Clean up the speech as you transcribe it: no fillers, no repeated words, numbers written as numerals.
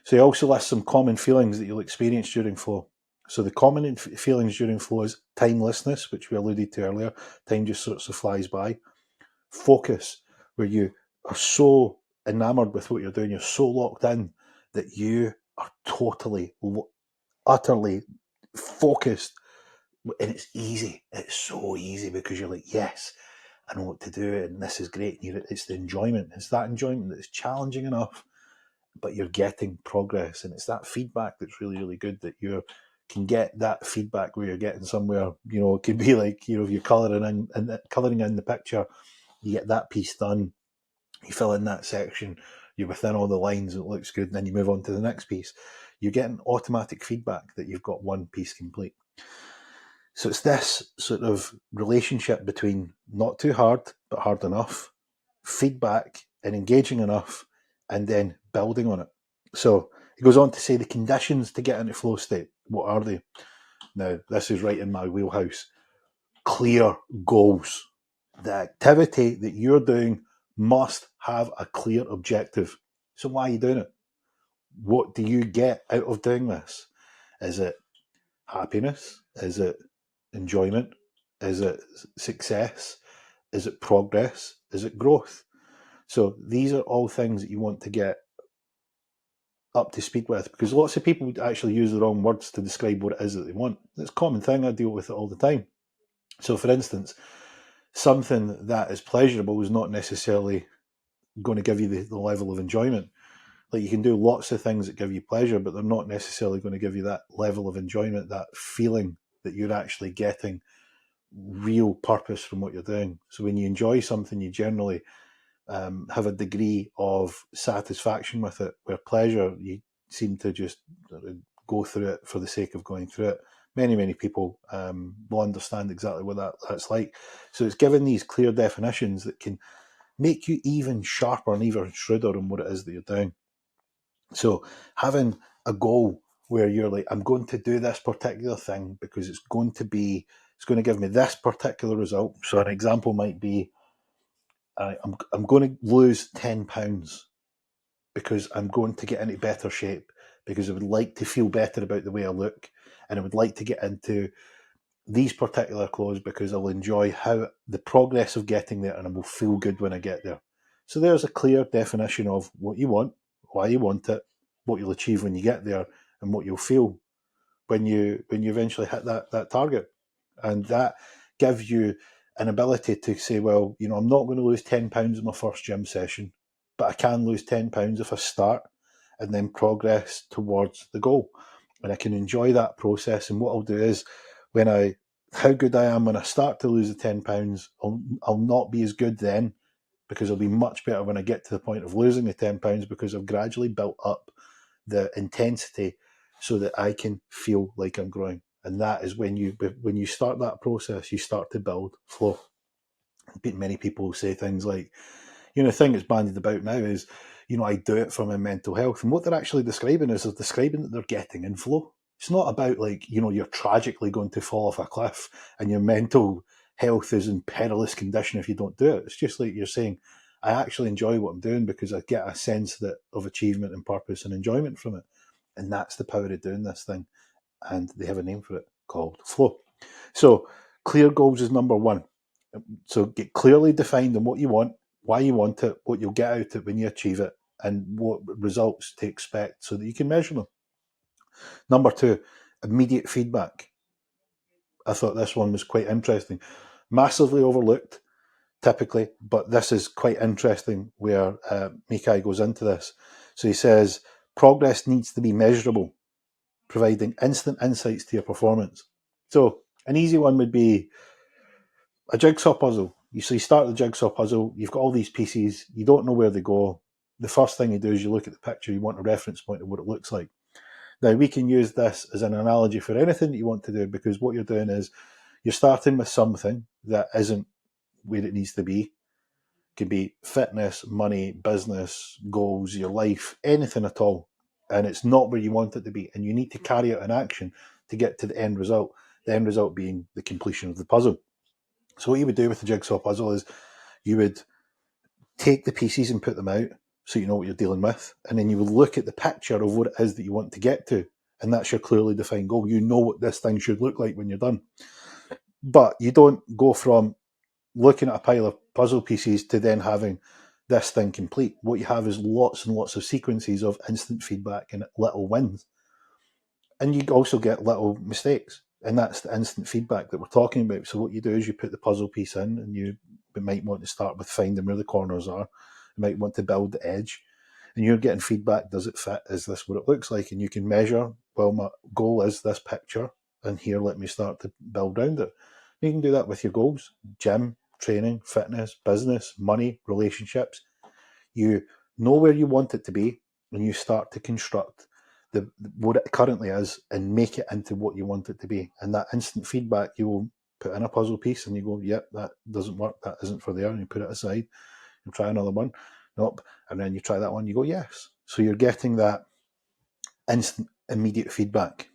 So he also lists some common feelings that you'll experience during flow. So the common feelings during flow is timelessness, which we alluded to earlier. Time just sort of flies by. Focus, where you are so enamored with what you're doing, you're so locked in that you are totally, utterly focused. And it's easy. It's so easy because you're like, yes, I know what to do, and this is great. It's the enjoyment. It's that enjoyment that's challenging enough, but you're getting progress, and it's that feedback that's really, really good, that you can get that feedback where you're getting somewhere. It could be like, if you're colouring in the picture, you get that piece done, you fill in that section, you're within all the lines, it looks good, and then you move on to the next piece. You're getting automatic feedback that you've got one piece complete. So it's this sort of relationship between not too hard, but hard enough, feedback and engaging enough, and then building on it. So he goes on to say the conditions to get into flow state. What are they? Now, this is right in my wheelhouse. Clear goals. The activity that you're doing must have a clear objective. So why are you doing it? What do you get out of doing this? Is it happiness? Is it enjoyment? Is it success? Is it progress? Is it growth? So these are all things that you want to get up to speed with, because lots of people actually use the wrong words to describe what it is that they want. It's a common thing. I deal with it all the time. So for instance, something that is pleasurable is not necessarily going to give you the level of enjoyment. Like, you can do lots of things that give you pleasure, but they're not necessarily going to give you that level of enjoyment, that feeling that you're actually getting real purpose from what you're doing. So when you enjoy something, you generally have a degree of satisfaction with it, where pleasure, you seem to just go through it for the sake of going through it. Many people will understand exactly what that's like. So it's given these clear definitions that can make you even sharper and even shrewder on what it is that you're doing. So having a goal where you're like, I'm going to do this particular thing because it's going to give me this particular result. So an example might be, I'm going to lose £10 because I'm going to get into better shape, because I would like to feel better about the way I look, and I would like to get into these particular clothes because I'll enjoy the progress of getting there, and I will feel good when I get there. So there's a clear definition of what you want, why you want it, what you'll achieve when you get there, and what you'll feel when you eventually hit that target. And that gives you an ability to say, well, I'm not going to lose £10 in my first gym session, but I can lose £10 if I start and then progress towards the goal. And I can enjoy that process. And what I'll do is, how good I am when I start to lose the £10, I'll not be as good then, because I'll be much better when I get to the point of losing the £10, because I've gradually built up the intensity so that I can feel like I'm growing. And that is when you start that process, you start to build flow. Many people say things like, the thing that's bandied about now is, I do it for my mental health. And what they're actually describing is they're describing that they're getting in flow. It's not about like, you're tragically going to fall off a cliff and your mental health is in perilous condition if you don't do it. It's just like you're saying, I actually enjoy what I'm doing because I get a sense of achievement and purpose and enjoyment from it. And that's the power of doing this thing. And they have a name for it called flow. So clear goals is number one. So get clearly defined on what you want, why you want it, what you'll get out of it when you achieve it, and what results to expect so that you can measure them. Number two, immediate feedback. I thought this one was quite interesting. Massively overlooked, typically, but this is quite interesting where Mikai goes into this. So he says, progress needs to be measurable, providing instant insights to your performance. So an easy one would be a jigsaw puzzle. You start the jigsaw puzzle, you've got all these pieces, you don't know where they go. The first thing you do is you look at the picture, you want a reference point of what it looks like. Now, we can use this as an analogy for anything that you want to do, because what you're doing is you're starting with something that isn't where it needs to be. It can be fitness, money, business, goals, your life, anything at all. And it's not where you want it to be. And you need to carry out an action to get to the end result being the completion of the puzzle. So what you would do with the jigsaw puzzle is you would take the pieces and put them out. so you know what you're dealing with. And then you will look at the picture of what it is that you want to get to. And that's your clearly defined goal. You know what this thing should look like when you're done. But you don't go from looking at a pile of puzzle pieces to then having this thing complete. What you have is lots and lots of sequences of instant feedback and little wins. And you also get little mistakes. And that's the instant feedback that we're talking about. So what you do is you put the puzzle piece in, and you might want to start with finding where the corners are. You might want to build the edge. And you're getting feedback. Does it fit? Is this what it looks like? And you can measure, well, my goal is this picture, and here let me start to build around it. You can do that with your goals: gym, training, fitness, business, money, relationships. You know where you want it to be, and you start to construct what it currently is and make it into what you want it to be. And that instant feedback, you will put in a puzzle piece and you go, yep, that doesn't work, that isn't for there, and you put it aside and try another one. Nope. And then you try that one, you go, yes. So you're getting that instant, immediate feedback.